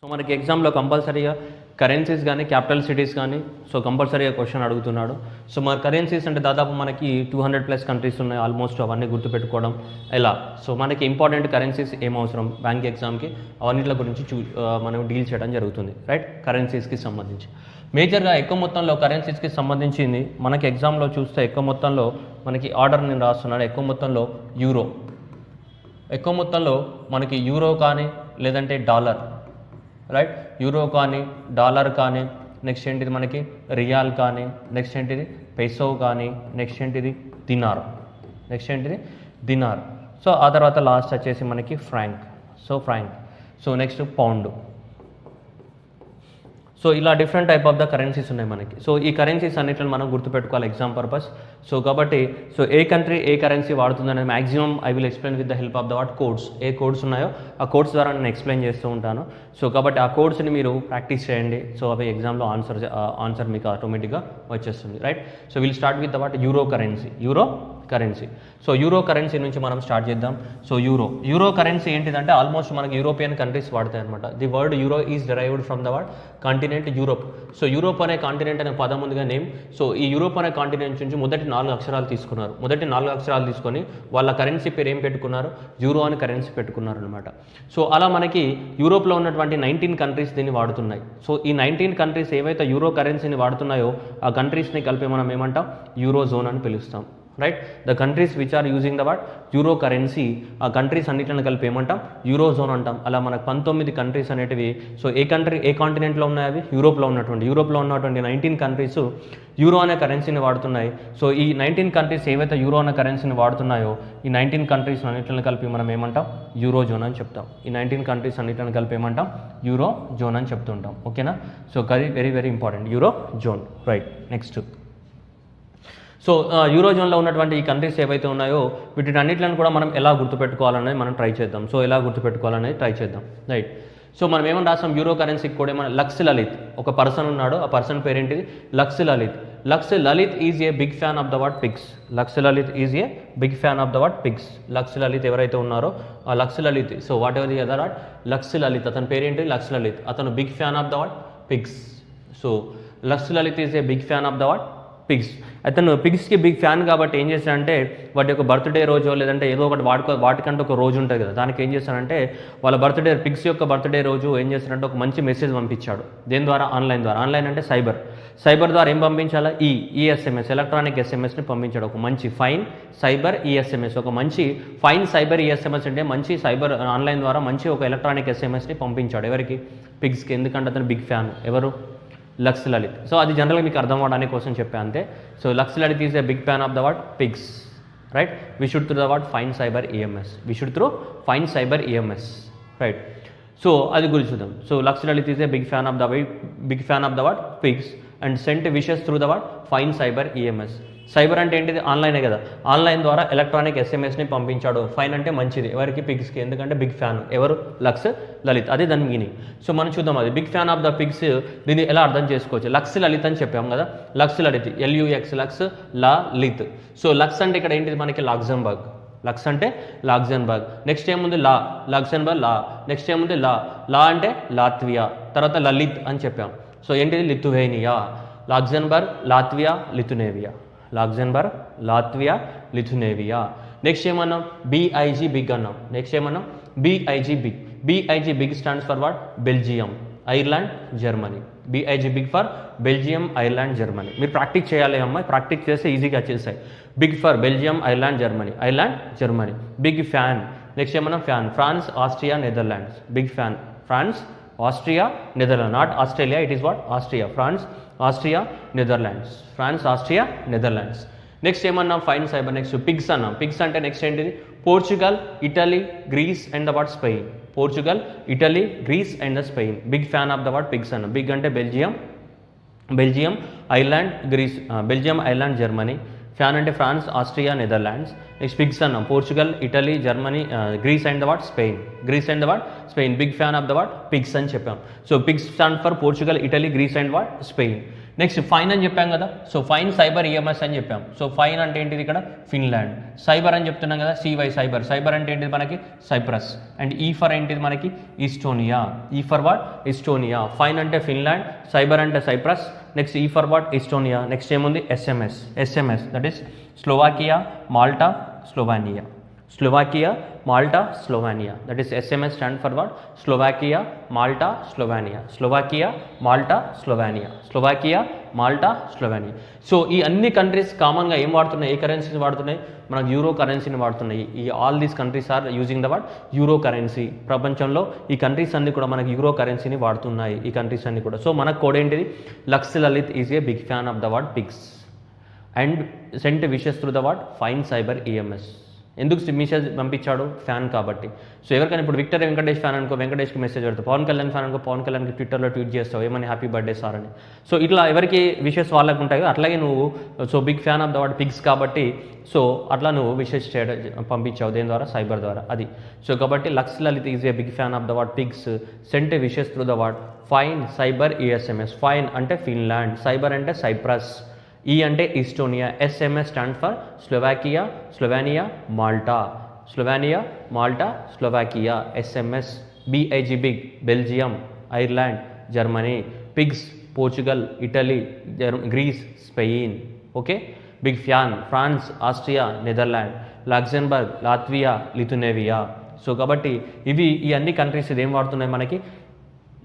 So మనకి ఎగ్జామ్లో కంపల్సరీగా కరెన్సీస్ కానీ క్యాపిటల్ సిటీస్ కానీ సో కంపల్సరీగా క్వశ్చన్ అడుగుతున్నాడు. సో మన కరెన్సీస్ అంటే దాదాపు మనకి 200+ కంట్రీస్ ఉన్నాయి ఆల్మోస్ట్, అవన్నీ గుర్తుపెట్టుకోవడం ఎలా. సో మనకి ఇంపార్టెంట్ కరెన్సీస్ ఏం అవసరం బ్యాంక్ ఎగ్జామ్కి, అవన్నిటి గురించి మనం డీల్ చేయడం జరుగుతుంది, రైట్. కరెన్సీస్కి సంబంధించి మేజర్గా ఎక్కువ మొత్తంలో కరెన్సీస్కి సంబంధించింది మనకి ఎగ్జామ్లో చూస్తే ఎక్కువ మొత్తంలో మనకి ఆర్డర్ నేను రాస్తున్నాడు. ఎక్కువ మొత్తంలో యూరో, ఎక్కువ మొత్తంలో మనకి యూరో కానీ లేదంటే డాలర్, రైట్. యూరో కానీ డాలర్ కానీ, నెక్స్ట్ ఏంటిది మనకి రియాల్ కానీ, నెక్స్ట్ ఏంటిది పెసో కానీ, నెక్స్ట్ ఏంటిది దినార్, నెక్స్ట్ ఏంటిది దినార్. సో ఆ తర్వాత లాస్ట్ వచ్చేసి మనకి franc, so franc. So next pound. So ఇలా different type of the currencies ఉన్నాయి మనకి. సో ఈ కరెన్సీస్ అన్నిటిని మనం గుర్తుపెట్టుకోవాలి ఎగ్జామ్ పర్పస్. సో కాబట్టి సో ఏ కంట్రీ ఏ కరెన్సీ వాడుతుంది అనేది maximum I will explain with the help of the what codes. ఏ కోడ్స్ ఉన్నాయో ఆ కోడ్స్ ద్వారా నేను ఎక్స్ప్లెయిన్ చేస్తూ ఉంటాను. సో కాబట్టి ఆ కోడ్స్ని మీరు ప్రాక్టీస్ చేయండి. సో అవి ఎగ్జామ్లో ఆన్సర్ మీకు ఆటోమేటిక్గా వచ్చేస్తుంది, right. So will start with the what euro currency. Euro currency. So euro currency నుంచి మనం స్టార్ట్ చేద్దాం. సో యూరో కరెన్సీ ఏంటిదంటే ఆల్మోస్ట్ మనకి యూరోపియన్ కంట్రీస్ వాడతాయి అనమాట. The word euro is derived from the word continent Europe. So Europe అనే continent అనే పదం ముందుగా నేమ్. సో ఈ యూరోప్ అనే కాంటినెంట్ నుంచి మొదటి 4 అక్షరాలు తీసుకున్నారు. మొదటి 4 అక్షరాలు తీసుకొని వాళ్ళ కరెన్సీ పేరు ఏం పెట్టుకున్నారు, యూరో అని కరెన్సీ పెట్టుకున్నారు అనమాట. సో అలా మనకి యూరోప్లో ఉన్నటువంటి 19 కంట్రీస్ దీన్ని వాడుతున్నాయి. సో ఈ 19 కంట్రీస్ ఏవైతే యూరో కరెన్సీని వాడుతున్నాయో ఆ కంట్రీస్ని కలిపి మనం ఏమంటాం, యూరో జోన్ అని పిలుస్తాం, right. The countries which are using the what euro currency, ఆ కంట్రీస్ అన్నిటిని కలిపి ఏమంటాం, యూరో జోన్ అంటాం. అలా మనకు 19 కంట్రీస్ అనేటివి. సో ఏ కంట్రీ ఏ కాంటినెంట్లో ఉన్నాయి అవి, యూరోప్లో ఉన్నటువంటి 19 కంట్రీస్ యూరో అనే కరెన్సీని వాడుతున్నాయి. సో ఈ 19 కంట్రీస్ ఏవైతే యూరో అనే కరెన్సీని వాడుతున్నాయో ఈ 19 కంట్రీస్ అన్నిటిని కలిపి మనం ఏమంటాం, యూరో జోన్ అని చెప్తాం. ఈ 19 కంట్రీస్ అన్నిటిని కలిపి ఏమంటాం, యూరో జోన్ అని చెప్తుంటాం, ఓకేనా. So very very important euro zone, right. Next so euro జోన్లో ఉన్నటువంటి ఈ కంట్రీస్ ఏవైతే ఉన్నాయో వీటిని అన్నింటిని కూడా మనం ఎలా గుర్తుపెట్టుకోవాలనేది మనం ట్రై చేద్దాం. సో ఎలా గుర్తుపెట్టుకోవాలనేది ట్రై చేద్దాం, రైట్. సో మనం ఏమని రాస్తాం, యూరో కరెన్సీకి కూడా ఏమన్నా లక్స్ లలిత్, ఒక పర్సన్ ఉన్నాడు, ఆ పర్సన్ పేరేంటిది Lux Lalit. Lux Lalit is a big fan of the what pigs. Lux Lalit is a big fan of the what pigs. Lux Lalit ఎవరైతే ఉన్నారో ఆ Lux Lalit, so whatever the other what Lux Lalit, అతని పేరేంటి Lux Lalit, అతను big fan of the what pigs. So Lux Lalit is a big fan of the what pigs. అతను పిగ్స్కి big fan కాబట్టి ఏం చేశాడంటే వాటి యొక్క బర్త్డే రోజు లేదంటే ఏదో ఒకటి వాటికంటే ఒక రోజు ఉంటుంది కదా, దానికి ఏం చేశాడంటే వాళ్ళ బర్త్డే పిగ్స్ యొక్క బర్త్డే రోజు ఏం చేశాడంటే ఒక మంచి మెసేజ్ పంపించాడు. దేని ద్వారా, ఆన్లైన్ ద్వారా. ఆన్లైన్ అంటే సైబర్ ద్వారా ఏం పంపించాలా, ఈఎస్ఎంఎస్ ఎలక్ట్రానిక్ ఎస్ఎంఎస్ని పంపించాడు. ఒక మంచి ఫైన్ సైబర్ ఈఎస్ఎంఎస్, ఒక మంచి ఫైన్ సైబర్ ఈఎస్ఎంఎస్ అంటే మంచి సైబర్ ఆన్లైన్ ద్వారా మంచి ఒక ఎలక్ట్రానిక్ ఎస్ఎంఎస్ని పంపించాడు. ఎవరికి, పిగ్స్కి. ఎందుకంటే అతను బిగ్ ఫ్యాన్. ఎవరు, లక్స్ లలిత్. సో అది జనరల్గా మీకు అర్థం అవడానికి కోసం చెప్పా అంతే. So Lux Lalit is a big fan of the what pigs, right. We should through the what fine cyber EMS. We should through fine cyber EMS, right. So అది గురించి చూద్దాం. So Lux Lalit is a big fan of the what pigs and sent wishes through the what fine cyber EMS. Cyber అంటే ఏంటిది, ఆన్లైనే కదా. Online ద్వారా electronic ఎస్ఎంఎస్ని పంపించాడు. Fine అంటే మంచిది, ఎవరికి, పిగ్స్కి. ఎందుకంటే బిగ్ ఫ్యాన్. ఎవరు, లక్స్ లలిత్. అదే దాని మీనింగ్. సో మనం చూద్దాం అది big fan of the pigs దీన్ని ఎలా అర్థం చేసుకోవచ్చు. లక్స్ లలిత్ అని చెప్పాం కదా, లక్స్ లలిత్ LUX లక్స్ లిత్. సో లక్స్ అంటే ఇక్కడ ఏంటిది మనకి లక్సెంబర్గ్. లక్స్ అంటే లక్సెంబర్గ్. నెక్స్ట్ ఏముంది లక్సెంబర్గ్ నెక్స్ట్ ఏముంది లా అంటే లాత్వియా. తర్వాత లలిత్ అని చెప్పాం. సో ఏంటిది Lithuania. Luxembourg, Latvia, Lithuania. Luxembourg, Latvia, Lithuania. Next ఏమన్నాం, BIG బిగ్ అన్నాం. నెక్స్ట్ ఏమన్నాం, BIG big. BIG big stands for what, Belgium, Ireland, Germany. BIG big for Belgium, Ireland, Germany. మీరు ప్రాక్టీస్ చేయాలి అమ్మాయి, ప్రాక్టీస్ చేస్తే ఈజీగా చేస్తాయి. Big for Belgium, Ireland, Germany. Big fan. Next ఏమన్నా fan, France, Austria, Netherlands. Big fan, France, Austria, Netherland. Not Australia, it is what Austria. France, Austria, Netherlands. France, Austria, Netherlands. Next ఏమన్నా fine cyber. Next pigs అన్నాం. Pigs అంటే next ఏంటిది, Portugal, Italy, Greece and the what Spain. Portugal, Italy, Greece and the Spain. Big fan of the what pigs అన్నాం. Big అంటే Belgium, Ireland, Greece, Belgium, Ireland, Germany. Fan అంటే France, Austria, Netherlands. Next pigs అన్నాం. Portugal, Italy, Germany, Greece and the what Spain. Big fan of the what pigs అని చెప్పాం. So pigs stand for Portugal, Italy, Greece and what Spain. Next fine అని చెప్పాం కదా, so fine cyber EMS అని చెప్పాం. So fine అంటే ఏంటిది ఇక్కడ ఫిన్లాండ్, సైబర్ అని చెప్తున్నాం కదా సివై సైబర్, సైబర్ అంటే ఏంటిది మనకి సైప్రస్, అండ్ ఈ ఫర్ ఏంటిది మనకి Estonia, E for what Estonia. Fine అంటే ఫిన్లాండ్, సైబర్ అంటే Cyprus, next E for what Estonia. Next ఏముంది SMS, SMS that is Slovakia, Malta, Slovenia. Slovakia, Malta, Slovenia. That is SMS stand for what? Slovakia, Malta, Slovenia. Slovakia, Malta, Slovenia. Slovakia, Malta, Slovenia. So ఈ అన్ని countries కామన్గా ఏం వాడుతున్నాయి, ఏ కరెన్సీని వాడుతున్నాయి, మనకు euro కరెన్సీని వాడుతున్నాయి. ఈ all these countries are using the what euro currency. ప్రపంచంలో ఈ కంట్రీస్ అన్ని కూడా మనకి యూరో కరెన్సీని వాడుతున్నాయి, ఈ కంట్రీస్ అన్ని కూడా. సో మనకు కోడ్ ఏంటిది, Lux Lalit is a big fan of the what pigs and sent wishes through the what fine cyber EMS. ఎందుకు మెసేజ్ పంపించాడు, ఫ్యాన్ కాబట్టి. సో ఎవరికైనా ఇప్పుడు విక్టర్ వెంకటేష్ ఫ్యాన్ అనుకో, వెంకటేష్కి మెసేజ్ పెడతావు. పవన్ కళ్యాణ్ ఫ్యాన్ అనుకో, పవన్ కళ్యాణ్కి ట్విట్టర్లో ట్వీట్ చేస్తావు ఏమని హ్యాపీ బర్త్డే సార్ అని. సో ఇట్లా ఎవరికి విషెస్ వాళ్ళకు ఉంటాయో అట్లాగే నువ్వు so big fan of the what pigs కాబట్టి సో అట్లా నువ్వు విషెస్ చేయడం పంపించావు దేని ద్వారా, సైబర్ ద్వారా, అది. సో కాబట్టి Lux Lalit is a big fan of the what pigs sent wishes through the what fine cyber ESMS. Fine అంటే ఫిన్లాండ్, సైబర్ అంటే సైప్రస్, ఈ అంటే Estonia, SMS stand for Slovakia, Slovenia, Malta. Slovenia, Malta, Slovakia. SMS BIG big, Belgium, Ireland, Germany. Pigs Portugal, Italy, Greece, Spain. Okay. Big fan France, Austria, Netherland, Luxembourg, Latvia, Lithuania. So కాబట్టి ఇవి ఈ అన్ని countries ఇదేం వాడుతున్నాయి, మనకి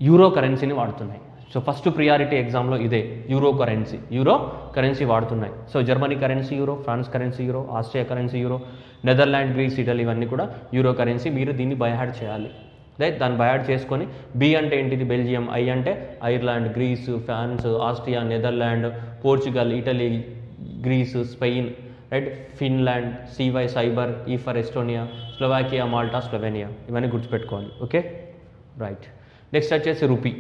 euro కరెన్సీని వాడుతున్నాయి. So first priority ఎగ్జామ్లో ఇదే euro currency వాడుతున్నాయి. So Germany currency euro, France currency euro, Austria currency euro, Netherland, Greece, Italy ఇవన్నీ కూడా యూరో కరెన్సీ. మీరు దీన్ని బైహార్డ్ చేయాలి, రైట్. దాన్ని బైహార్డ్ చేసుకొని బి అంటే ఏంటిది బెల్జియం, ఐ అంటే Ireland, Greece, France, Austria, Netherland, Portugal, Italy, Greece, Spain, right. Finland, CY cyber, E for Estonia, Slovakia, Malta, Slovenia. ఇవన్నీ గుర్తుపెట్టుకోవాలి. Okay right. నెక్స్ట్ వచ్చేసి రూపీ.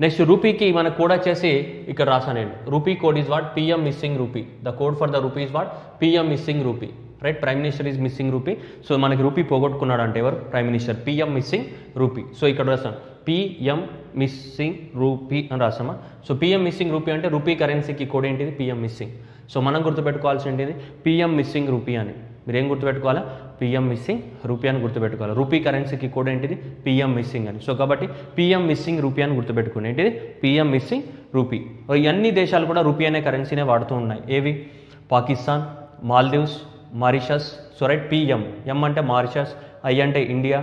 నెక్స్ట్ రూపీకి మన కోడ్ వచ్చేసి ఇక్కడ రాసా నేను. Rupee code is what PM missing rupee. The code for the rupee is what PM missing rupee, right. Prime minister is missing rupee. So మనకి రూపీ పోగొట్టుకున్నాడు అంటే ఎవరు, prime minister. PM missing rupee. So ఇక్కడ రాసాం PM missing rupee అని రాసామా. So PM missing rupee అంటే rupee కరెన్సీకి code ఏంటిది, పిఎం మిస్సింగ్. సో మనం గుర్తుపెట్టుకోవాల్సి ఏంటిది, పిఎం మిస్సింగ్ రూపీ అని. మీరు ఏం గుర్తుపెట్టుకోవాలా, పిఎం మిస్సింగ్ రూపీ అని గుర్తుపెట్టుకోవాలి. రూపీ కరెన్సీకి కోడ్ ఏంటిది, పిఎం మిస్సింగ్ అని. సో కాబట్టి పిఎం మిస్సింగ్ రూపీ అని గుర్తుపెట్టుకుని ఏంటిది, పిఎం మిస్సింగ్ రూపీ. ఈ అన్ని దేశాలు కూడా రూపీ అనే కరెన్సీనే వాడుతూ ఉన్నాయి. ఏవి, Pakistan, Maldives, Mauritius. So right, PM, M అంటే మారిషస్, ఐ అంటే India,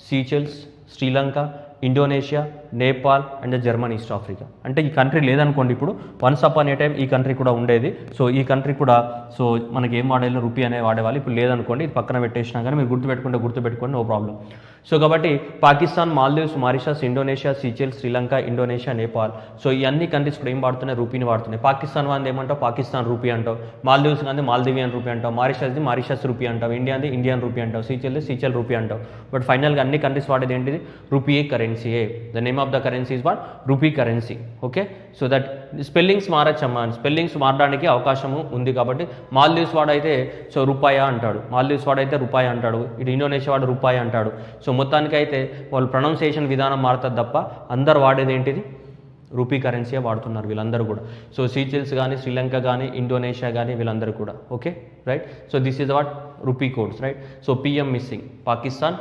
Seychelles, Sri Lanka, Indonesia, Nepal and Germany, East Africa. అంటే ఈ కంట్రీ లేదనుకోండి, ఇప్పుడు వన్స్ అపాన్ ఏ టైం ఈ కంట్రీ కూడా ఉండేది. సో ఈ కంట్రీ కూడా సో మనకి ఏం వాడేది, రూపీ అనే వాడేవాళ్ళు. ఇప్పుడు లేదనుకోండి, ఇది పక్కన పెట్టేసినా కానీ మీరు గుర్తుపెట్టుకోండి, నో ప్రాబ్లం. సో కాబట్టి Pakistan, Maldives, Mauritius, Indonesia, Seychelles, Sri Lanka, Indonesia, Nepal. So ఈ అన్ని కంట్రీస్ కూడా ఏం వాడుతున్నాయి, రూపీని వాడుతున్నాయి. పాకిస్తాన్ వాళ్ళది ఏమంటావు, పాకిస్తాన్ రూపీ అంటావు. మాల్దీవ్స్ కానీ మాల్దీవియన్ రూపీ అంటావు. మారిషస్ది మారిషస్ రూపీ అంటావు. ఇండియాది ఇండియన్ రూపీ అంటావు. సీచెల్ది సీచెల్ రూపీ అంటావు. బట్ ఫైనల్గా అన్ని కంట్రీస్ వాడేది ఏంటిది, రూపీయే కరెన్సీయే. The name of the currency is what, rupee currency. Okay. So that spellings మారచ్చమ్మా, స్పెల్లింగ్స్ మారడానికి అవకాశము ఉంది. కాబట్టి మాల్దీవ్స్ వాడైతే సో రూపాయ అంటాడు, మాల్దీవ్స్ వాడైతే రూపాయ అంటాడు, ఇటు ఇండోనేషియా వాడు రూపాయ అంటాడు. సో మొత్తానికి అయితే వాళ్ళు ప్రొనౌన్సియేషన్ విధానం మారుతుంది తప్ప అందరు వాడేది ఏంటిది, రూపీ కరెన్సీయే వాడుతున్నారు వీళ్ళందరూ కూడా. సో సీచెల్స్ కానీ, శ్రీలంక కానీ, ఇండోనేషియా కానీ వీళ్ళందరూ కూడా. Okay right. So this is what rupee codes, right. So PM missing Pakistan,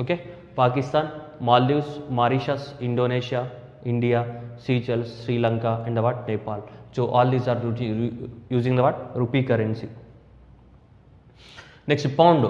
okay, Pakistan, Maldives, Mauritius, Indonesia, India, Seychelles, Sri Lanka and the what Nepal. So all these are using the what rupee currency. Next pound.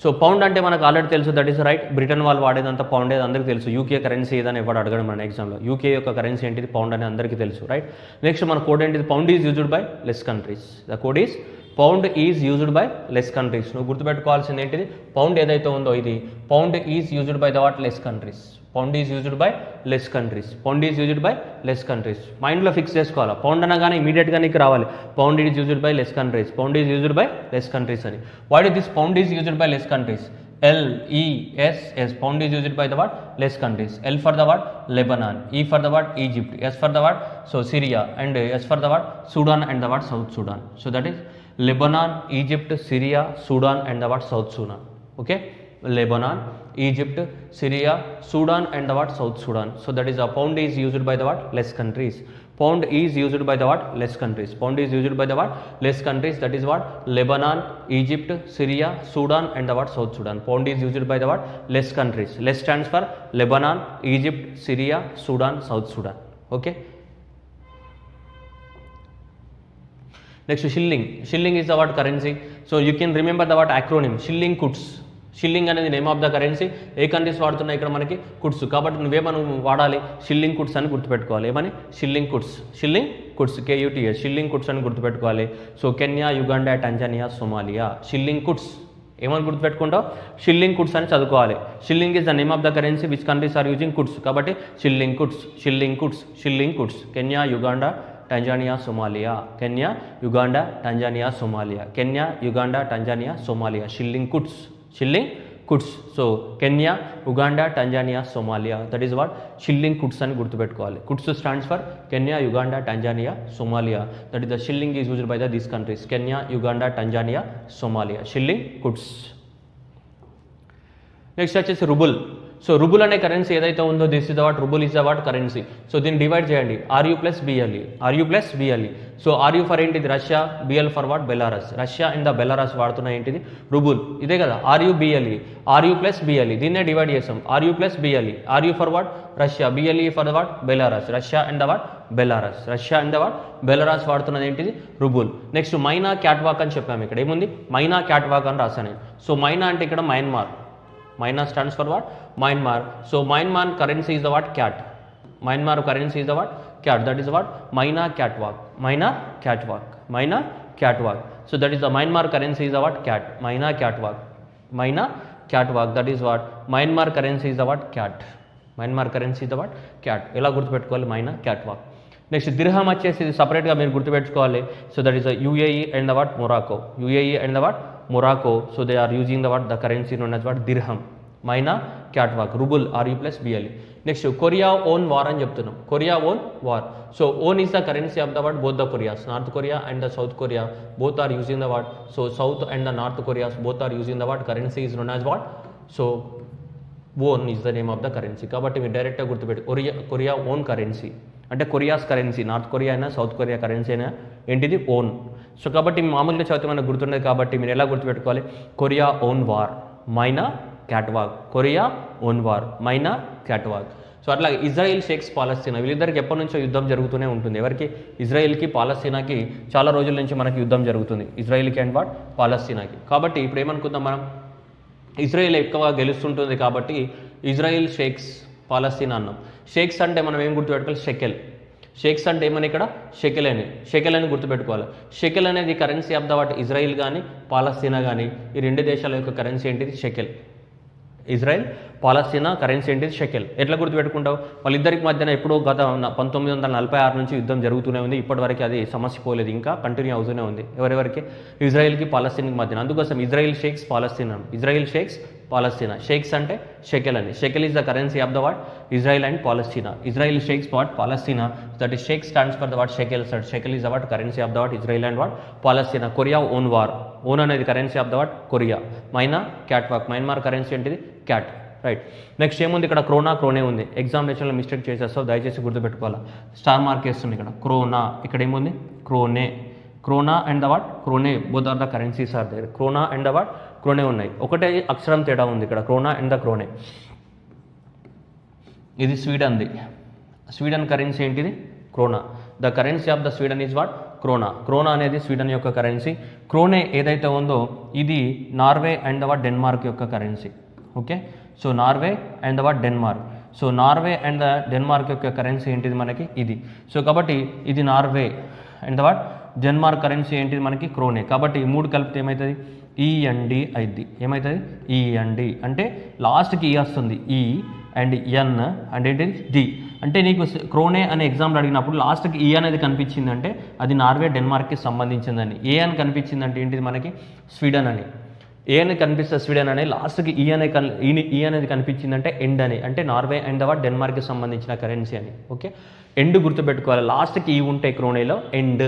So pound అంటే మనకు already తెలుసు, that is right. Britain వాళ్ళు వాడేదంతా pound, ఏది అందరికీ తెలుసు. UK currency ఏదని ఎవరు అడగడం మన ఎగ్జామ్లో. యూకే యొక్క కరెన్సీ ఏంటిది, పౌండ్ అని అందరికీ తెలుసు, రైట్. నెక్స్ట్ మన కోడ్ ఏంటిది, pound is used by less countries. The code is pound is used by less countries. నువ్వు గుర్తుపెట్టుకోవాల్సింది ఏంటిది, పౌండ్ ఏదైతే ఉందో ఇది pound is used by the what less countries. Pound is used by less countries. Pound is used by less countries. మైండ్లో fix చేసుకోవాలి. Pound అనగానే ఇమీడియట్గా నీకు రావాలి, pound is used by less countries, pound is used by less countries అని. What is this pound is used by less countries? LESS. Pound is used by the what? Less countries. L for the what? Lebanon. E for the what? Egypt. S for the what? So Syria. And S for the what? Sudan and the what? South Sudan. So that is Lebanon, Egypt, Syria, Sudan and the what? South Sudan. Okay. Lebanon, Egypt, Syria, Sudan and the what? South Sudan. So that is a pound is used by the what? Less countries. Pound is used by the what? Less countries. Pound is used by the what? Less countries. That is what? Lebanon, Egypt, Syria, Sudan and the what? South Sudan. Pound is used by the what? Less countries. Less stands for Lebanon, Egypt, Syria, Sudan, South Sudan. Okay. Next, shilling. Shilling is the what? Currency. So you can remember the what? Acronym. Shilling Quds. Shilling అనేది name of the currency. ఏ countries వాడుతున్నాయి ఇక్కడ మనకి? Quds. కాబట్టి నువ్వేమను వాడాలి? Shilling KUTS అని గుర్తుపెట్టుకోవాలి. ఏమని? Shilling KUTS. Shilling KUTS, KUTS, shilling KUTS అని గుర్తుపెట్టుకోవాలి. So Kenya, Uganda, Tanzania, Somalia. Shilling KUTS ఏమని గుర్తుపెట్టుకుంటావు? షిల్లింగ్ కుడ్స్ అని చదువుకోవాలి. Shilling is the name of the currency which countries are using KUTS. కాబట్టి shilling KUTS, shilling KUTS, shilling KUTS. Kenya, Uganda, Tanzania, Somalia. Kenya, Uganda, Tanzania, Somalia. Kenya, Uganda, Tanzania, Somalia. Shilling KUTS, shilling KUTS. So Kenya, Uganda, Tanzania, Somalia. That is what? Shilling KUTS అని గుర్తుపెట్టుకోవాలి. KUTS stands for Kenya, Uganda, Tanzania, Somalia. That is the shilling is used by the these countries. Kenya, Uganda, Tanzania, Somalia. Shilling KUTS. Next వచ్చేసి ruble. So ruble అనే currency ఏదైతే ఉందో this is the what? Ruble is the what? Currency. So దీన్ని divide చేయండి. RU plus BLE. RU plus BLE. So RU for ఏంటిది? Russia. BL for what? Belarus. Russia and the Belarus వాడుతున్న ఏంటిది? Rouble. ఇదే కదా RU BLE. RU plus BLE దీన్నే డివైడ్ చేసాం. RU plus BLE. RU for what? Russia. BLE for the what? Belarus. Russia and the what? Belarus. Russia and the what? Belarus వాడుతున్నది ఏంటిది? Ruble. Next మైనా catwalk అని చెప్పాము. ఇక్కడ ఏముంది? మైనా క్యాట్వాక్ అని రాసాను. సో మైనా అంటే ఇక్కడ Myanmar. Myanmar stands for what? Myanmar. So Myanmar currency is the what? Cat. Myanmar currency is the what? Cat. That is what? Maina catwalk. Maina catwalk. Maina catwalk. So that is the Myanmar currency is the what? Cat. Maina catwalk. Maina catwalk. That is what? Myanmar currency is the what? Cat. Myanmar currency is the what? Cat. ఎలా గుర్తుపెట్టుకోవాలి? మైనా catwalk. Next దిర్హం వచ్చేసి ఇది సపరేట్గా మీరు గుర్తుపెట్టుకోవాలి. So that is the UAE and the what? Morocco. UAE and the what? Morocco. So they are using the what? The currency known as what? Dirham. మైనా catwalk. Rouble. RU plus BLE. Next Korea own war అని చెప్తున్నాం. Korea own war. So won is the currency of the what? Both the Koreas. North Korea and the South Korea both are using the what? So South and the North Koreas both are using the what? Currency is known as what? So won is the name of the currency. కాబట్టి మీరు డైరెక్ట్గా గుర్తుపెట్టి Korea won currency అంటే Koreas currency. North Korea అయినా South Korea currency అయినా ఏంటిది? Own. So కాబట్టి మామూలుగా చదివితే మనకు గుర్తుండదు. కాబట్టి మీరు ఎలా గుర్తుపెట్టుకోవాలి? Korea own war. Myna catwalk. Korea own war. Myna catwalk. So అట్లా ఇజ్రాయిల్ షేక్స్ పాలస్తీనా వీళ్ళిద్దరికి ఎప్పటి నుంచో యుద్ధం జరుగుతూనే ఉంటుంది. ఎవరికి? ఇజ్రాయిల్కి పాలస్తీనాకి చాలా రోజుల నుంచి మనకి యుద్ధం జరుగుతుంది. ఇజ్రాయిల్కి అండ్ వాట్? పాలస్తీనాకి. కాబట్టి ఇప్పుడు ఏమనుకుందాం మనం? ఇజ్రాయిల్ ఎక్కువగా గెలుస్తుంటుంది కాబట్టి ఇజ్రాయిల్ షేక్స్ పాలస్తీనా అన్నాం. షేక్స్ అంటే మనం ఏం గుర్తుపెట్టుకోవాలి? షెకెల్. షేక్స్ అంటే ఏమని ఇక్కడ? షెకెల్ అని. షెకెల్ అని గుర్తుపెట్టుకోవాలి. షెకెల్ అనేది currency of the what? Israel కానీ పాలస్తీనా కానీ ఈ రెండు దేశాల యొక్క కరెన్సీ ఏంటిది? షెకెల్. ఇజ్రాయిల్ పాలస్తీనా కరెన్సీ ఏంటిది? షెకెల్. ఎట్లా గుర్తుపెట్టుకుంటావు? వాళ్ళిద్దరికి మధ్యన ఎప్పుడో గత 1946 నుంచి యుద్ధం జరుగుతూనే ఉంది. ఇప్పటివరకు అది సమస్య పోలేదు, ఇంకా కంటిన్యూ అవుతూనే ఉంది. ఎవరెవరికి? ఇజ్రాయిల్కి పాలస్తీనాకి మధ్యన. అందుకోసం Israel shakes Palestine. Israel shakes Palestine. Shakes అంటే షెకెల్ అని. Shekel is the currency of the what? Israel and Palestine. Israel shakes what? Palestine. That is shake stands for the what? Shekel. Shekel is the what? Currency of the what? Israel and what? Palestine. Korea own war. Won అనేది currency of the what? Korea. Myna catwalk. Myanmar currency ఏంటిది? Kyat. Right. Next ఏముంది ఇక్కడ? క్రోనే ఉంది. ఎగ్జామినేషన్లో mistake చేసేస్తావు, దయచేసి గుర్తుపెట్టుకోవాలి. Star mark వేస్తుంది ఇక్కడ. క్రోనా. ఇక్కడ ఏముంది? Krone. Krona and the what? Krone. Both are the currencies are there. Krona and the what? Krone ఉన్నాయి. ఒకటే అక్షరం తేడా ఉంది ఇక్కడ. Krona and the krone. ఇది స్వీడన్ది. స్వీడన్ కరెన్సీ ఏంటిది? Krona. The currency of the Sweden is what? Krona. Krona అనేది స్వీడన్ యొక్క కరెన్సీ. క్రోనే ఏదైతే ఉందో ఇది Norway and the what? Denmark యొక్క currency. Okay. So Norway and the what? Denmark. So Norway and the Denmark యొక్క currency ఏంటిది మనకి? ఇది. సో కాబట్టి ఇది Norway and the what? Denmark currency ఏంటిది మనకి? క్రోనే. కాబట్టి ఈ మూడు కలిపితే ఏమవుతుంది? END అయింది. ఏమవుతుంది? END అంటే లాస్ట్కి ఈ వస్తుంది. ఈ అండ్ ఎన్ అండ్ ఏంటిది? డి. అంటే నీకు క్రోనే అనే ఎగ్జామ్లో అడిగినప్పుడు లాస్ట్కి ఈ అనేది కనిపించిందంటే అది నార్వే డెన్మార్క్కి సంబంధించిందని. ఏ అని కనిపించిందంటే ఏంటిది మనకి? స్వీడన్ అని. ఏ అని కనిపిస్తుంది స్వీడన్ అనే. లాస్ట్కి ఈ అనేది కనిపించిందంటే ఎండ్ అని, అంటే నార్వే అండ్ ద వాట్? డెన్మార్క్కి సంబంధించిన కరెన్సీ అని. ఓకే. ఎండ్ గుర్తుపెట్టుకోవాలి. లాస్ట్కి ఈ ఉంటే క్రోనేలో ఎండ్.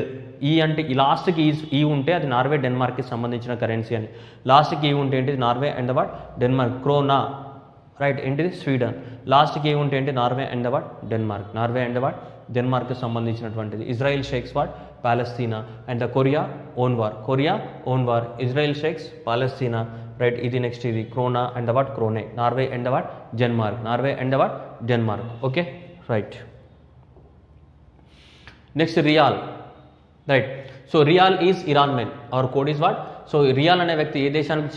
ఈ అంటే ఈ లాస్ట్కి ఈ ఉంటే అది నార్వే డెన్మార్క్కి సంబంధించిన కరెన్సీ అని. లాస్ట్కి ఈ ఉంటే ఏంటిది Norway and the what Denmark. Krona right ఏంటిది స్వీడన్. లాస్ట్కి ఏ ఉంటే ఏంటి Norway and the what Denmark. Norway and the what డెన్మార్క్కి సంబంధించినటువంటిది. Israel shakes what Palestine and the Korea own war. Korea own war. Israel shakes Palestine right. ఇది next ఇది krona and the what krone. Norway and the what Denmark. Norway and the what Denmark. Okay right. Next rial right. So rial is Iran men. Hour code is what. So riyal అనే వ్యక్తి ఏ దేశానికి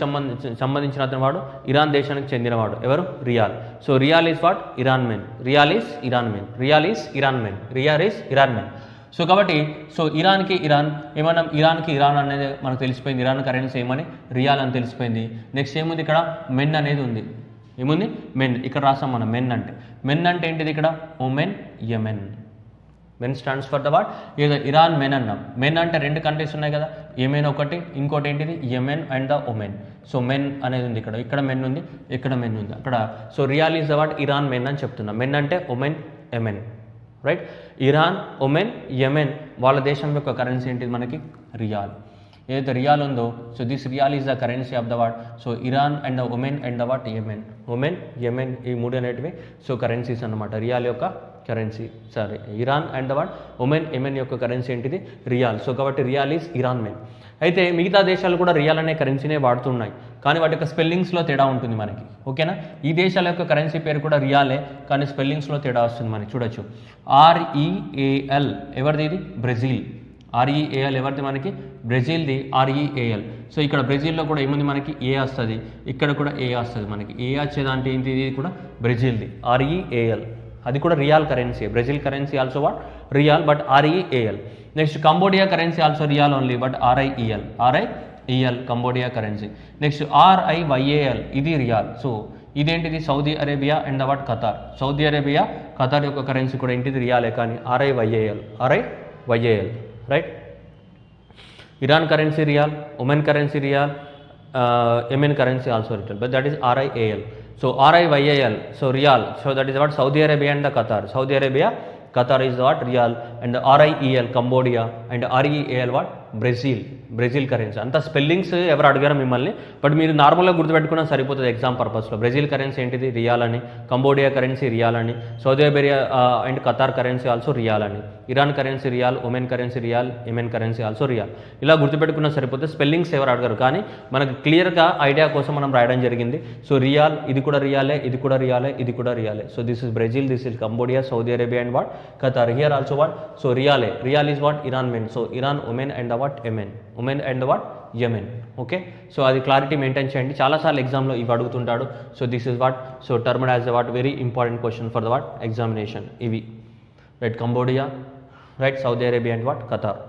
సంబంధించిన అతని వాడు Iran దేశానికి చెందినవాడు. ఎవరు riyal. So rial is what Iran men. Riyal is Iran men. Riyal is Iran men. Riyal is Iran men. So కాబట్టి సో ఇరాన్కి ఇరాన్ ఏమన్నా ఇరాన్కి ఇరాన్ అనేది మనకు తెలిసిపోయింది. ఇరాన్ కరెన్సీ ఏమని రియాల్ అని తెలిసిపోయింది. నెక్స్ట్ ఏముంది ఇక్కడ మెన్ అనేది ఉంది. ఏముంది మెన్. ఇక్కడ రాసాం మనం మెన్ అంటే. మెన్ అంటే ఏంటిది ఇక్కడ Oman Yemen. Men stands for the what ఏదో ఇరాన్ మెన్ అన్నాం. మెన్ అంటే రెండు కంట్రీస్ ఉన్నాయి కదా, యెమెన్ ఒకటి, ఇంకోటి ఏంటిది Yemen and the Oman. So men అనేది ఉంది ఇక్కడ. ఇక్కడ మెన్ ఉంది, ఇక్కడ మెన్ ఉంది అక్కడ. So rial is the what Iran men అని చెప్తున్నా. మెన్ అంటే Oman Yemen right. Iran Oman Yemen వాళ్ళ దేశం యొక్క కరెన్సీ ఏంటిది మనకి రియాల్. ఏదైతే రియాల్ ఉందో so this riyal is the currency of the what. So Iran and the Oman and the what Yemen. Oman Yemen ఈ మూడు అనేటివి సో కరెన్సీస్ అన్నమాట రియాల్ యొక్క currency. Sorry Iran and the what Oman Yemen యొక్క currency ఏంటిది riyal. So కాబట్టి riyal is Iran men. అయితే మిగతా దేశాలు కూడా రియాల్ అనే కరెన్సీనే వాడుతున్నాయి, కానీ వాటి యొక్క స్పెల్లింగ్స్లో తేడా ఉంటుంది మనకి. ఓకేనా. ఈ దేశాల యొక్క కరెన్సీ పేరు కూడా రియాలే, కానీ స్పెల్లింగ్స్లో తేడా వస్తుంది మనకి. చూడొచ్చు REAL ఎవరిది ఇది బ్రెజిల్. REAL ఎవరిది మనకి బ్రెజిల్ది REAL. సో ఇక్కడ బ్రెజిల్లో కూడా ఏముంది మనకి ఏ వస్తుంది, ఇక్కడ కూడా ఏ వస్తుంది మనకి. ఏ వచ్చేదంటే ఏంటి ఇది కూడా బ్రెజిల్ది REAL. అది కూడా riyal currency. Brazil currency also what riyal but REAL. Next Cambodia currency also riyal only but RIEL Cambodia currency. Next RIYAL ఇది రియాల్. సో ఇదేంటిది Saudi Arabia and the what Qatar. Saudi Arabia Qatar యొక్క currency కూడా ఏంటిది రియాలే, కానీ RIYAL right. Iran currency rial, Oman currency rial, Yemen currency also riyal but that is RIAL. So RIYAL, so Riyal, so that is what Saudi Arabia and the Qatar. Saudi Arabia, Qatar is what Riyal, and RIEL Cambodia and REAL what Brazil currency. అంత spellings ఎవరు అడిగారు మిమ్మల్ని, but మీరు నార్మల్గా గుర్తుపెట్టుకున్నా సరిపోతుంది exam పర్పస్లో. Brazil currency ఏంటిది rial అని, కంబోడియా కరెన్సీ రియాల్ అని, Saudi Arabia and Qatar currency also rial అని, Iran currency rial, Oman currency rial, Yemen currency also rial. ఇలా గుర్తుపెట్టుకున్నా సరిపోతే. స్పెల్లింగ్స్ ఎవరు అడగారు, కానీ మనకు క్లియర్గా ఐడియా కోసం మనం రాయడం జరిగింది. సో రియాల్ ఇది కూడా రియాలే, ఇది కూడా రియాలే, ఇది కూడా రియాలే. So this is Brazil, this is Cambodia, Saudi Arabia and what Qatar. Here also what so రియాలే. Rial is what Iran men. So Iran Oman and what Yemen. Oman and what Yemen. Okay. So అది clarity maintain చేయండి. చాలాసార్లు ఎగ్జామ్లో ఇవి అడుగుతుంటాడు. So this is what so termed as the what very important question for the what examination. ఇవి right Cambodia right, Saudi Arabia and what Qatar.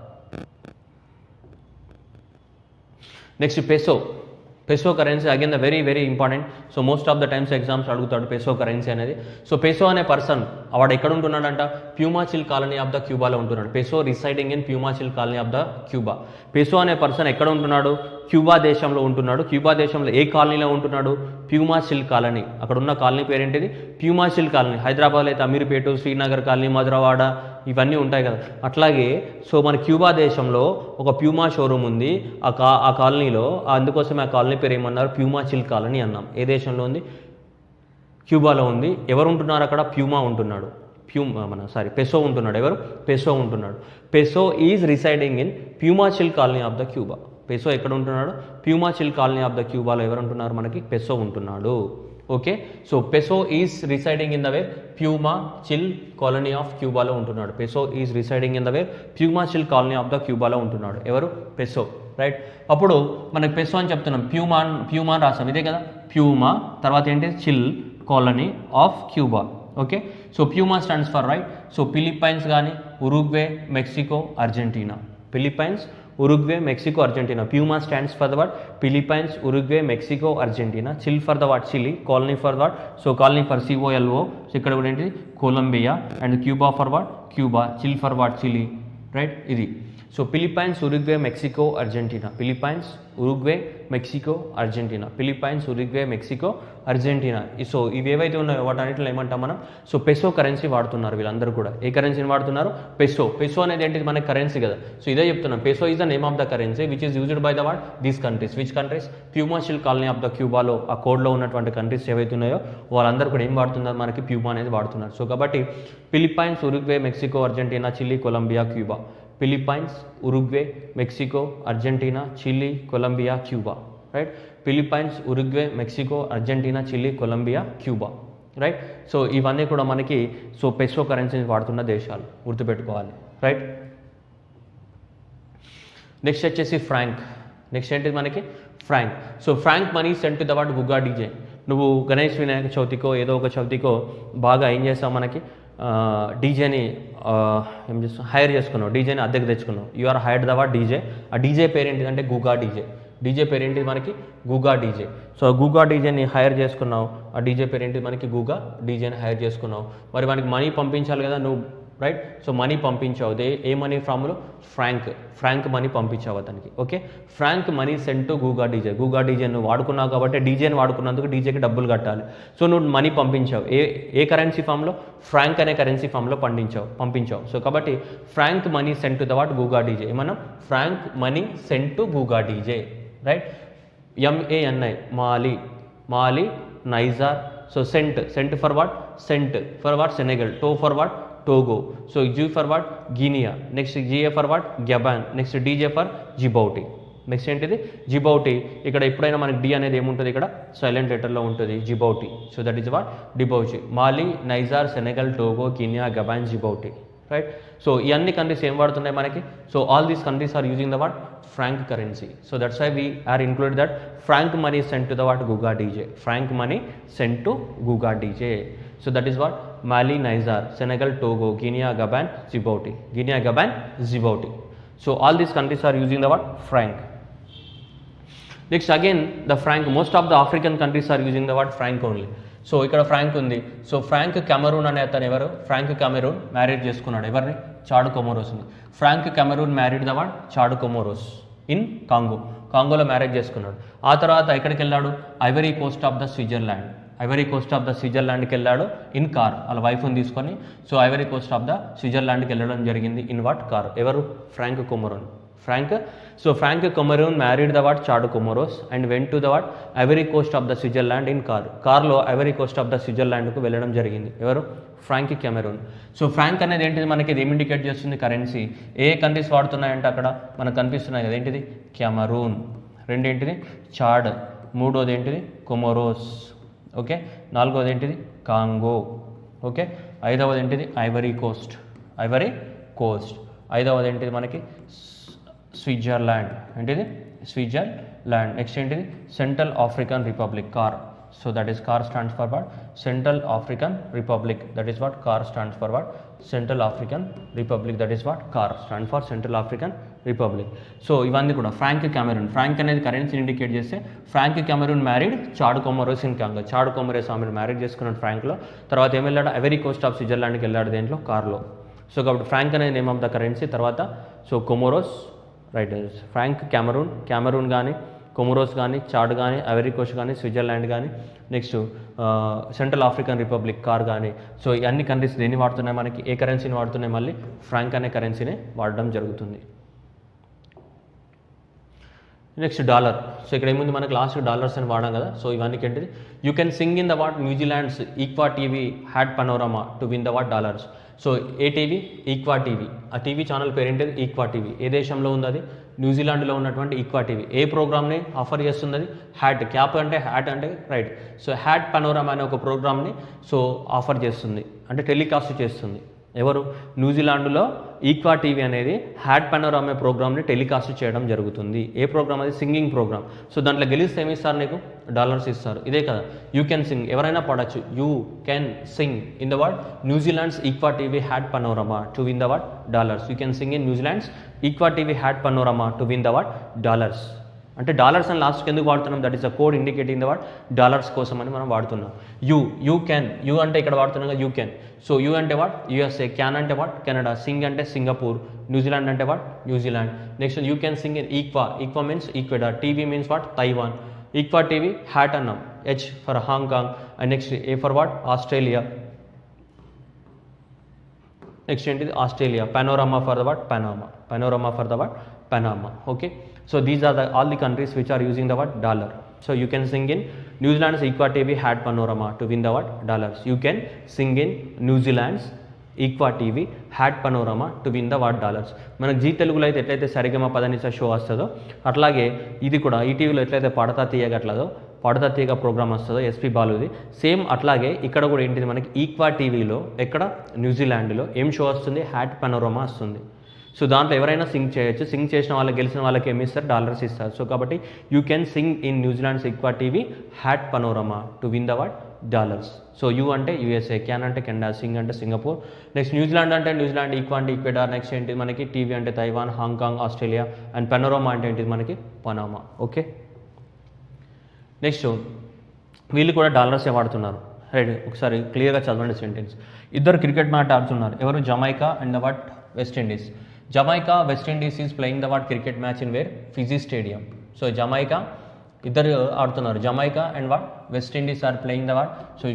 Next peso currency again the very important. So most of the times exams అడుగుతాడు peso currency అనేది. So peso అనే person వాడు ఎక్కడ ఉంటున్నాడంట, Pumachil colony of the క్యూబాలో ఉంటున్నాడు. Peso residing in Pumachil colony of the Cuba. Peso అనే person ఎక్కడ ఉంటున్నాడు, క్యూబా దేశంలో ఉంటున్నాడు. క్యూబా దేశంలో ఏ కాలనీలో ఉంటున్నాడు, ప్యూమాచిల్ కాలనీ. అక్కడ ఉన్న కాలనీ పేరేంటిది ప్యూమాచిల్ కాలనీ. హైదరాబాద్లో అయితే అమీర్పేట, శ్రీనగర్ కాలనీ, మధురవాడ ఇవన్నీ ఉంటాయి కదా. అట్లాగే సో మన క్యూబా దేశంలో ఒక ప్యూమా షోరూమ్ ఉంది. ఆ కాలనీలో, అందుకోసమే ఆ కాలనీ పేరు ఏమన్నారు ప్యూమాచిల్ కాలనీ అన్నాం. ఏ దేశంలో ఉంది, క్యూబాలో ఉంది. ఎవరు ఉంటున్నారు అక్కడ, ప్యూమా ఉంటున్నాడు. పెసో ఉంటున్నాడు. ఎవరు, పెసో ఉంటున్నాడు. Peso is residing in Pumachil colony of the Cuba. Peso ఎక్కడ ఉంటున్నాడు, ప్యూమాచిల్ కాలనీ ఆఫ్ ద క్యూబాలో ఎవరు ఉంటున్నారు మనకి, పెసో ఉంటున్నాడు. Okay. So peso is residing in the where Pumachil colony of క్యూబాలో ఉంటున్నాడు. Peso is residing in the where Pumachil colony of the క్యూబాలో ఉంటున్నాడు. ఎవరు, పెసో రైట్. అప్పుడు మనకి పెసో అని చెప్తున్నాం, ప్యూమా రాసాం ఇదే కదా, ప్యూమా తర్వాత ఏంటి chill colony of Cuba. Okay. So puma stands for right. So Philippines కానీ, Uruguay, Mexico, Argentina. Philippines, Uruguay, Mexico, Argentina. Puma stands for the what Philippines, Uruguay, Mexico, Argentina. Chill for the what Chile. Colony for what so colony for COLO. So ఇక్కడ కూడా ఏంటి Colombia. And Cuba for what Cuba. Chill for what Chile right. ఇది so Philippines, Uruguay, Mexico, Argentina. Philippines, Uruguay, Mexico, Argentina. Philippines, Uruguay, Mexico, Argentina. So ఇవి ఏవైతే ఉన్నాయో వాటన్నిటిలో ఏమంటాం మనం, సో పెసో కరెన్సీ వాడుతున్నారు వీళ్ళందరూ కూడా. ఏ కరెన్సీని వాడుతున్నారు? పెసో. పెసో అనేది ఏంటిది? మనకి కరెన్సీ కదా. సో ఇదే చెప్తున్నాం, peso is the name of the currency which is used by the what these countries. Which countries? Pumachil colony of the క్యూబాలో ఆ కోడ్లో ఉన్నటువంటి కంట్రీస్ ఏవైతే ఉన్నాయో వాళ్ళందరూ కూడా ఏం వాడుతున్నారు? మనకి ప్యూమా అనేది వాడుతున్నారు. సో కాబట్టి Philippines, Uruguay, Mexico, Argentina, Chile, Colombia, Cuba. Philippines, Uruguay, Mexico, Argentina, Chile, Colombia, Cuba. Right. Philippines, Uruguay, Mexico, Argentina, Chile, Colombia, Cuba. Right. So ఇవన్నీ కూడా మనకి సో పెసో కరెన్సీని వాడుతున్న దేశాలు, గుర్తుపెట్టుకోవాలి. రైట్. నెక్స్ట్ వచ్చేసి ఫ్రాంక్. నెక్స్ట్ ఏంటిది మనకి? Franc. So franc money sent to the what Guga DJ. నువ్వు గణేష్ వినాయక చవితికో ఏదో ఒక చవితికో బాగా ఏం చేస్తావు? మనకి డీజేని ఏం చేస్తావు? హైర్ చేసుకున్నావు, డీజేని అద్దెకు తెచ్చుకున్నావు. You are hired the what DJ. ఆ డీజే పేరు ఏంటిదంటే గుగా డీజే. డీజే పేరు ఏంటిది మనకి? Guga DJ. సో గూగా డీజేని హైర్ చేసుకున్నావు. ఆ డీజే పేరు ఏంటిది మనకి? గూగా డీజేని హైర్ చేసుకున్నావు. మరి మనకి మనీ పంపించాలి కదా నువ్వు. రైట్. సో మనీ పంపించావు. ఏ మనీ ఫ్రామ్లో? ఫ్రాంక్ మనీ పంపించావు అతనికి. Okay. Franc money sent to Guga DJ. Guga DJ నువ్వు వాడుకున్నావు కాబట్టి డీజేని వాడుకున్నందుకు డీజేకి డబ్బులు కట్టాలి. సో నువ్వు మనీ పంపించావు. ఏ కరెన్సీ ఫామ్లో? ఫ్రాంక్ అనే కరెన్సీ ఫామ్లో పంపించావు. సో కాబట్టి franc money sent to the what Guga DJ. ఏమన్నా? Franc money sent to Guga DJ. Right. MANI, Mali, Niger. So sent for what? For what? Senegal. For what? Togo. So G for what? Guinea. Next GA for what? Gabon. Next DJ for Djibouti. Next ఏంటిది? Djibouti. ఇక్కడ ఎప్పుడైనా మనకి D అనేది ఏముంటుంది? ఇక్కడ silent లెటర్లో ఉంటుంది, Djibouti. So that is what? Djibouti. Mali, Niger, Senegal, Togo, Guinea, Gabon, Djibouti. Right. So ఈ అన్ని కంట్రీస్ ఏం వాడుతున్నాయి మనకి? So all these countries are using the what? Franc currency. So that's why we are include that franc money sent to the what? Guga DJ. Franc money sent to Guga DJ. So that is what? Mali, Niger, Senegal, Togo, Guinea, Gabon, Djibouti. So all these countries are using the what? Franc. Next again the franc. Most of the African countries are using the what? Franc only. So ఇక్కడ franc ఉంది. So franc Cameroon అనే అతను ఎవరు? Franc Cameroon marriage చేసుకున్నాడు. ఎవరిని? Chad కొమోరోస్ని. Franc Cameroon married the what? Chad Comoros in కాంగోలో marriage చేసుకున్నాడు. ఆ తర్వాత ఎక్కడికి వెళ్ళాడు? ఐవరీ కోస్ట్ ఆఫ్ ద స్విట్జర్లాండ్కి వెళ్ళాడు ఇన్ కార్. వాళ్ళ వైఫ్ని తీసుకొని so Ivory Coast of the స్విట్జర్లాండ్కి వెళ్ళడం జరిగింది ఇన్ వాట్? కార్. ఎవరు? Franc Cameroon. Franc Cameroon married the what? Chad Comoros and went to the what? Ivory Coast of the Switzerland in కార్లో Ivory Coast of the స్విట్జర్లాండ్కు వెళ్ళడం జరిగింది. ఎవరు? Franc Cameroon. So Frank అనేది ఏంటిది మనకి? ఇది ఏం ఇండికేట్ చేస్తుంది? కరెన్సీ. ఏ కంట్రీస్ వాడుతున్నాయంటే అక్కడ మనకు కనిపిస్తున్నాయి కదా. ఏంటిది? కెమెరూన్. రెండేంటిది? చాడ్. మూడోది ఏంటిది? కొమోరోస్. ఓకే. నాలుగోది ఏంటిది? కాంగో. ఓకే. ఐదవది ఏంటిది? Ivory Coast. ఐదవది ఏంటిది మనకి? స్విట్జర్లాండ్. ఏంటిది? స్విట్జర్లాండ్. నెక్స్ట్ ఏంటిది? Central African Republic. Car. So that is car stands for what? Central African republic. That is what? Car stands for what? Central African republic. That is what? Car stand for central African republic. So ఇవన్నీ కూడా Frank Cameroon. Frank అనేది కరెన్సీని indicate చేస్తే Frank Cameroon married Chad Comoros in Congo. Chad Comoros ఆమెను marriage చేసుకున్నాడు ఫ్రాంక్లో. తర్వాత ఏం వెళ్ళాడు? ఐవరీ కోస్ట్ ఆఫ్ స్విట్జర్లాండ్కి వెళ్ళాడు దేంట్లో? కార్లో. సో కాబట్టి ఫ్రాంక్ అనేది నేమ్ ఆఫ్ ద కరెన్సీ. తర్వాత so Comoros. Right. Franc Cameroon కానీ, కొమోరోస్ కానీ, చాడ్ కానీ, ఐవరీ కోస్ట్ కానీ, స్విట్జర్లాండ్ కానీ, next Central African Republic, car కానీ. సో ఈ అన్ని కంట్రీస్ దేన్ని వాడుతున్నాయి మనకి? ఏ కరెన్సీని వాడుతున్నాయి? మళ్ళీ ఫ్రాంక్ అనే కరెన్సీని వాడడం జరుగుతుంది. Next dollar. సో ఇక్కడ ఏముంది మనకి? లాస్ట్ డాలర్స్ అని వాడాం కదా. సో ఇవన్నీ ఏంటిది? You can sing in the what? New Zealand's equa TV had panorama to win the what? Dollars. So ఏ టీవీ? Equa TV. ఆ టీవీ ఛానల్ పేరు ఏంటిది? ఈక్వా టీవీ. ఏ దేశంలో ఉంది అది? న్యూజిలాండ్లో ఉన్నటువంటి ఈక్వా టీవీ. ఏ ప్రోగ్రామ్ని ఆఫర్ చేస్తుంది అది? హ్యాట్. క్యాప్ అంటే హ్యాట్ అంటే రైట్. సో హ్యాట్ పనోరమా అనే ఒక ప్రోగ్రామ్ని సో ఆఫర్ చేస్తుంది, అంటే టెలికాస్ట్ చేస్తుంది. ఎవరు? న్యూజిలాండ్లో ఈక్వా టీవీ అనేది హ్యాట్ పనోరమా ప్రోగ్రామ్ని టెలికాస్ట్ చేయడం జరుగుతుంది. ఏ ప్రోగ్రామ్ అది? Singing program. సో దాంట్లో గెలిస్తే ఏమి ఇస్తారు నీకు? డాలర్స్ ఇస్తారు. ఇదే కదా యూ కెన్ సింగ్. ఎవరైనా పాడచ్చు. You can sing in the what? New Zealand's equa TV hat panorama to win the what? Dollars. You can sing in New Zealand's equa TV hat panorama to win the what? Dollars. అంటే dollars అని లాస్ట్కి ఎందుకు వాడుతున్నాం, that is a code indicating the what dollars కోసం అని మనం వాడుతున్నాం. You can, you అంటే ఇక్కడ వాడుతున్నాం యూ క్యాన్. సో యూ అంటే వాట్ యూఎస్ఏ, క్యాన్ అంటే వాట్ కెనడా, సింగ్ అంటే సింగపూర్, న్యూజిలాండ్ అంటే what New Zealand. Next you can sing in equa means Ecuador, TV means what Taiwan, equa TV hat అన్నాం, H for Hong Kong, and next A for what Australia, next ఏంటిది Australia, panorama for the what panorama for the what Panama. Okay, so these are all the countries which are using the what dollar. So you can sing in New Zealand's Equa TV had panorama to win the what dollars. You can sing in New Zealand's Equa TV had panorama to win the what dollars. మనకు G తెలుగులో అయితే ఎట్లయితే సరిగమ పదనిస show వస్తుందో అట్లాగే ఇది కూడా ఈటీవీలో ఎట్లయితే పాడతా తీయగట్లదో పాడతా తీయగా ప్రోగ్రామ్ వస్తుందో ఎస్పీ బాలుది, సేమ్ అట్లాగే ఇక్కడ కూడా ఏంటిది మనకి ఈక్వా టీవీలో ఎక్కడ న్యూజిలాండ్లో ఏం షో వస్తుంది, హ్యాట్ పనోరమా వస్తుంది. సో దాంట్లో ఎవరైనా సింగ్ చేయొచ్చు, సింగ్ చేసిన వాళ్ళకి గెలిచిన వాళ్ళకి ఏమి ఇస్తారు, డాలర్స్ ఇస్తారు. సో కాబట్టి you can sing in New Zealand's equa TV hat panorama to win the what dollars. So you అంటే యూఎస్ఏ, క్యాన్ అంటే కెనడా, సింగ్ అంటే సింగపూర్, నెక్స్ట్ న్యూజిలాండ్ అంటే న్యూజిలాండ్, ఈక్వా అంటే ఈక్వెడార్, నెక్స్ట్ ఏంటి మనకి టీవీ అంటే Taiwan, Hong Kong, Australia, and panorama అంటే ఏంటిది మనకి పనామా. ఓకే, నెక్స్ట్ వీళ్ళు కూడా డాలర్సే వాడుతున్నారు. రైట్, ఒకసారి క్లియర్గా చదవండి సెంటెన్స్. ఇద్దరు క్రికెట్ మ్యాచ్ ఆడుతున్నారు, ఎవరు Jamaica and the what West Indies. Jamaica West Indies is playing the what cricket match in where Fiji stadium. So Jamaica ఇద్దరు ఆడుతున్నారు, Jamaica and what West Indies are playing the what so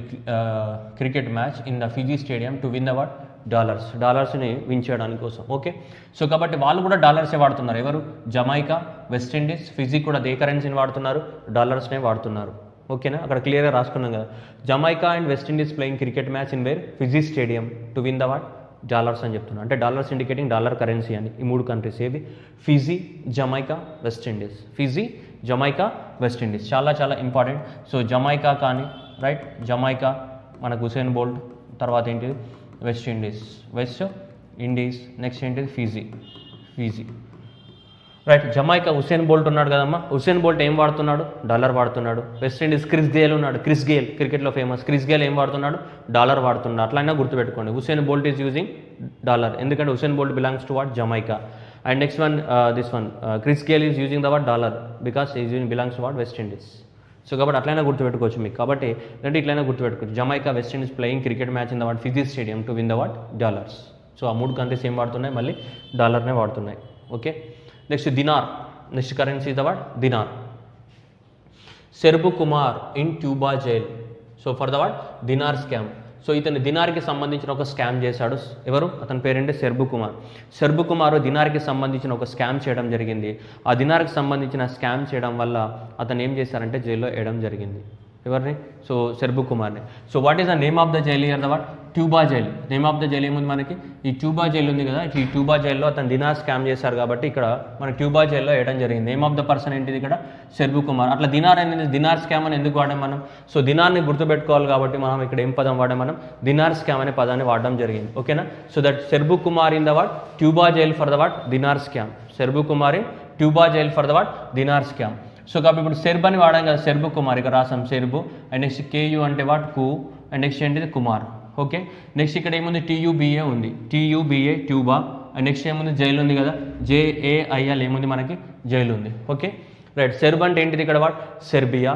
cricket match in the Fiji stadium to win the what డాలర్స్ని win చేయడానికి కోసం. Okay, so కాబట్టి వాళ్ళు కూడా డాలర్సే వాడుతున్నారు, ఎవరు జమైకా వెస్ట్ ఇండీస్. ఫిజీ కూడా అదే కరెన్సీని వాడుతున్నారు, డాలర్స్నే వాడుతున్నారు. ఓకేనా, అక్కడ క్లియర్గా రాసుకున్నాం కదా, Jamaica and west Indies playing cricket match in where Fiji stadium to win the what dollars అని చెప్తున్నారు. అంటే డాలర్స్ ఇండికేటింగ్ డాలర్ కరెన్సీ అని. ఈ మూడు కంట్రీస్ ఏవి, Fiji, Jamaica, West Indies. Fiji, Jamaica, West Indies చాలా చాలా ఇంపార్టెంట్. సో జమైకా కానీ రైట్, జమైకా మనకు హుసేన్ బోల్ట్, తర్వాత ఏంటిది వెస్ట్ ఇండీస్, నెక్స్ట్ ఏంటిది Fiji right. Jamaica Usain Bolt ఉన్నాడు కదమ్మా, హుసేన్ బోల్ట్ ఏం వాడుతున్నాడు, డాలర్ వాడుతున్నాడు. వెస్ట్ ఇండీస్ క్రిస్ గేల్ ఉన్నాడు, క్రిస్ గేల్ క్రికెట్లో ఫేమస్, క్రిస్ గేల్ ఏం వాడుతున్నాడు, డాలర్ వాడుతున్నాడు. అట్లయినా గుర్తుపెట్టుకోండి, Usain Bolt is using dollar, ఎందుకంటే Usain Bolt belongs to what Jamaica. And next one this one Chris Gayle is using the what dollar because is belongs to what West Indies. So కాబట్టి అట్లయినా గుర్తుపెట్టుకోవచ్చు మీకు. కాబట్టి అంటే ఇట్లయినా గుర్తుపెట్టుకోవచ్చు, Jamaica West Indies playing cricket match in the what Fiji stadium to win the what dollars. So ఆ మూడు కంట్రీస్ ఏం వాడుతున్నాయి, మళ్ళీ డాలర్నే వాడుతున్నాయి. Okay, next dinar, next currency the what dinar. Serbu Kumar in Tuba jail. So for the what dinar scam. So ఇతను దినార్కి సంబంధించిన ఒక స్కామ్ చేశాడు, ఎవరు, అతని పేరేంటి సెర్బు కుమార్. సెర్బు కుమార్ దినార్కి సంబంధించిన ఒక స్కామ్ చేయడం జరిగింది. ఆ దినార్కి సంబంధించిన స్కామ్ చేయడం వల్ల అతను ఏం చేశారంటే జైల్లో వేయడం జరిగింది. ఎవరిని, సో సెర్బు కుమార్ని. So what is the name of the jail year, the what Tuba jail. Name of the jail ఏముంది మనకి, ఈ ట్యూబా జైల్ ఉంది కదా, ఈ ట్యూబా జైల్లో అతను దినార్ స్కామ్ చేశారు కాబట్టి ఇక్కడ మన ట్యూబా జైల్లో వేయడం జరిగింది. నేమ్ ఆఫ్ ద పర్సన్ ఏంటిది ఇక్కడ సెర్బు కుమార్. అట్లా దినార్ అనేది దినార్ స్కామ్ అని ఎందుకు వాడాం మనం, సో దినార్ని గుర్తుపెట్టుకోవాలి కాబట్టి మనం ఇక్కడ ఏం పదం వాడాం, మనం దినార్ స్కామ్ అనే పదాన్ని వాడడం జరిగింది. ఓకేనా, so that Serbu Kumar in the what Tuba jail for the what dinar scam. Serbu Kumar in Tuba jail for the what dinar scam. So కాబట్టి ఇప్పుడు సెర్బ్ అని వాడాం కదా, సెర్బు కుమార్ ఇక్కడ రాసాం సెర్బు, అండ్ నెక్స్ట్ కేయు అంటే వాట్ కు, అండ్ నెక్స్ట్ ఏంటిది కుమార్. ఓకే, నెక్స్ట్ ఇక్కడ ఏముంది టీయూబీఏ ఉంది, టీయూబీఏ ట్యూబా, అండ్ నెక్స్ట్ ఏముంది జైలు ఉంది కదా, జేఏఐఎల్ ఏముంది మనకి జైలు ఉంది. ఓకే రైట్, సెర్బ్ అంటే ఏంటిది ఇక్కడ వాట్ సెర్బియా,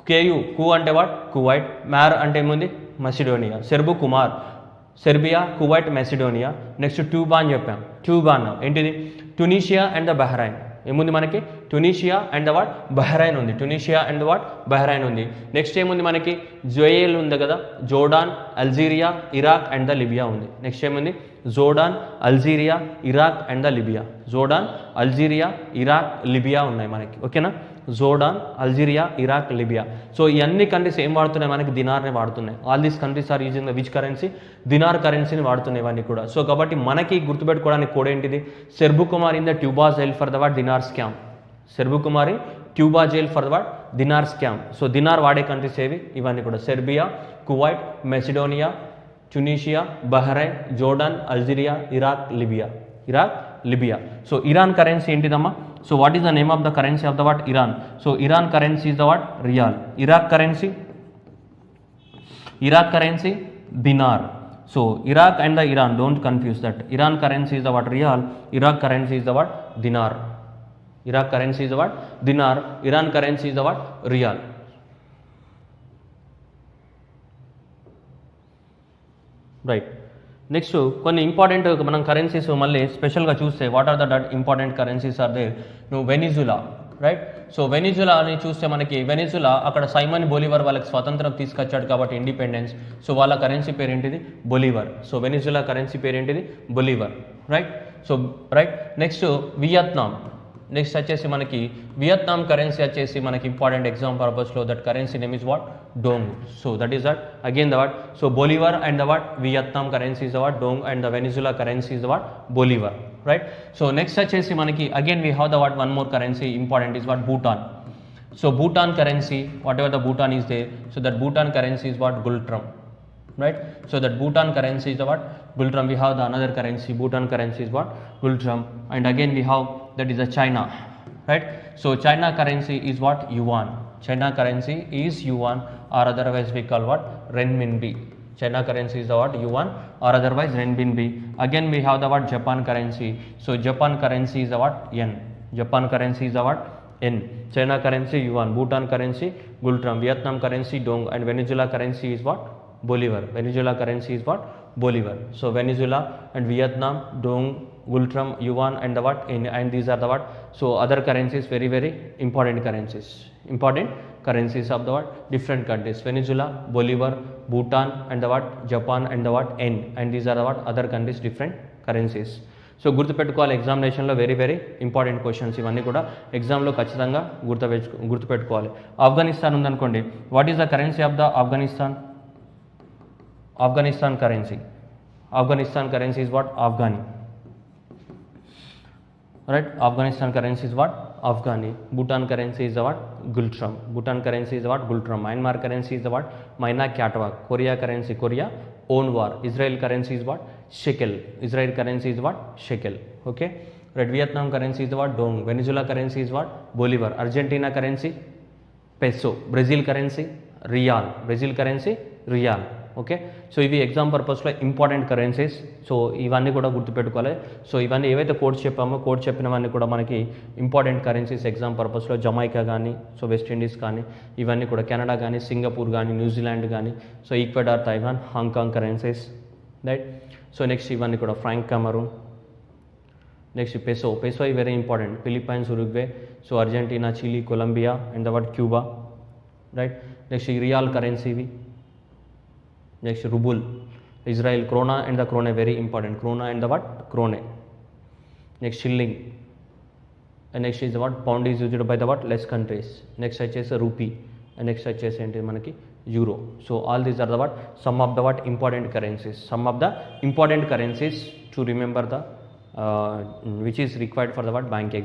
కేయు కు అంటే వాట్ కువైట్, మ్యార్ అంటే ఏముంది Macedonia. Serbu Kumar Serbia, Kuwait, Macedonia. Next Tuba అని చెప్పాం, ట్యూబా అన్నాం ఏంటిది టునీషియా అండ్ ద బహ్రైన్. ఏముంది మనకి Tunisia and the what Bahrain ఉంది, Tunisia and the what Bahrain ఉంది. నెక్స్ట్ ఏముంది మనకి జోయల్ ఉంది కదా, Jordan, Algeria, Iraq and the Libya ఉంది. నెక్స్ట్ ఏముంది Jordan, Algeria, Iraq and the Libya. Jordan, Algeria, Iraq, Libya ఉన్నాయి మనకి. ఓకేనా, Jordan, Algeria, Iraq, Libya. So ఈ అన్ని కంట్రీస్ ఏం వాడుతున్నాయి మనకి దినార్ని వాడుతున్నాయి. All these countries are using the which currency dinar కరెన్సీని వాడుతున్నాయి ఇవన్నీ కూడా. సో కాబట్టి మనకి గుర్తుపెట్టుకోవడానికి కోడ్ ఏంటిది, Serbu Kumar in the Tuba jail for the what dinar scam. Serbu Kumar in Tuba jail for the what dinar scam. So dinar వాడే కంట్రీస్ ఏవి ఇవన్నీ కూడా Serbia, Kuwait, Macedonia, Tunisia, Bahrain, Jordan, Algeria, Iraq, Libya. So Iran currency ఏంటిదమ్మా, so what is the name of the currency of the what Iran. So Iran currency is the what rial. Iraq currency dinar. So Iraq and the Iran, don't confuse that. Iran currency is the what rial, Iraq currency is the what dinar. Iraq currency is the what? Dinar. Iran currency is the what? Riyal. Right. Next కొన్ని important మనం currencies మళ్ళీ స్పెషల్గా చూస్తే what are the important currencies are they Venezuela, right. So Venezuela అని చూస్తే మనకి Venezuela అక్కడ Simon Bolivar వాళ్ళకి స్వతంత్రం తీసుకొచ్చాడు కాబట్టి ఇండిపెండెన్స్. సో వాళ్ళ కరెన్సీ పేరేంటిది? బొలివర్. సో వెనిజులా కరెన్సీ పేరేంటిది? Bolivar, right. So right. Next Vietnam. Next వచ్చేసి మనకి వియత్నాం కరెన్సీ వచ్చేసి మనకి ఇంపార్టెంట్ ఎగ్జామ్ పర్పస్లో that currency name is what? Dong. So that is that again the what? So bolivar and the what? Vietnam currency is the what? Dong and the Venezuela currency is the what? Bolivar, right. So next వచ్చేసి మనకి again we have the what? One more currency important is what? Bhutan. So Bhutan currency whatever the Bhutan is there, so that Bhutan currency is what? Ngultrum, right. So that Bhutan currency is the what? Gultram. We have the another currency, Bhutan currency is what? Gultram. And again we have that is a China, right. So China currency is what? Yuan. China currency is yuan, or otherwise we call what? Renminbi. China currency is the what? Yuan, or otherwise renminbi. Again we have the what? Japan currency. So Japan currency is the what? Yen. Japan currency is the what? Yen. China currency yuan, Bhutan currency Gultram, Vietnam currency dong, and Venezuela currency is what? Bolivar. Venezuela currency is what? Bolivar. So Venezuela and Vietnam dong, Gultram, yuan, and the what? And these are the what? So other currencies, very very important currencies. Important currencies of the what? Different countries. Venezuela, Bolivar, Bhutan, and the what? Japan, and the what? Yen. And these are the what? Other countries, different currencies. So గుర్తుపెట్టుకోవాలి, ఎగ్జామినేషన్లో very very important questions ఇవన్నీ కూడా ఎగ్జామ్లో ఖచ్చితంగా గుర్తుపెట్టుకోవాలి. ఆఫ్ఘనిస్తాన్ ఉందనుకోండి, what is the currency of the Afghanistan? Afghanistan currency. Afghanistan currency is what? Afghani. Right? Afghanistan currency is what? Afghani. Bhutan currency is the what? Gultram. Bhutan currency is the what? Gultram. Myanmar currency is the what? Myna Kyatwak. Korea currency, Korea own war. Israel currency is what? Shekel. Israel currency is what? Shekel. Okay. Right. Vietnam currency is the what? Dong. Venezuela currency is what? Bolivar. Argentina currency peso. Brazil currency real. Brazil currency real. Okay. So ఇవి exam పర్పస్లో important currencies. So ఇవన్నీ కూడా గుర్తుపెట్టుకోవాలి. So ఇవన్నీ ఏవైతే codes చెప్పామో code చెప్పినవన్నీ కూడా మనకి ఇంపార్టెంట్ కరెన్సీస్ ఎగ్జామ్ పర్పస్లో. జమైకా కానీ, సో వెస్ట్ ఇండీస్ కానీ, ఇవన్నీ కూడా కెనడా కానీ, సింగపూర్ కానీ, న్యూజిలాండ్ కానీ, so Ecuador, Taiwan, Hong Kong currencies, right. So next ఇవన్నీ కూడా franc Cameroon. Next peso. Peso ఈ very important. Philippines, Uruguay, so Argentina, Chile, Colombia, and the what? Cuba, right. Next ఈ రియాల్ కరెన్సీవి. Next ruble, Israel, krona and the krone, very important. Krona and the what? Krone. Next shilling. And next is the what? Pound is used by the what? Less countries. Next such as a rupee. And next such as manaki euro. So all these are the what? Some of the what? Important currencies. Some of the important currencies to remember the which is required for the what? Bank exam.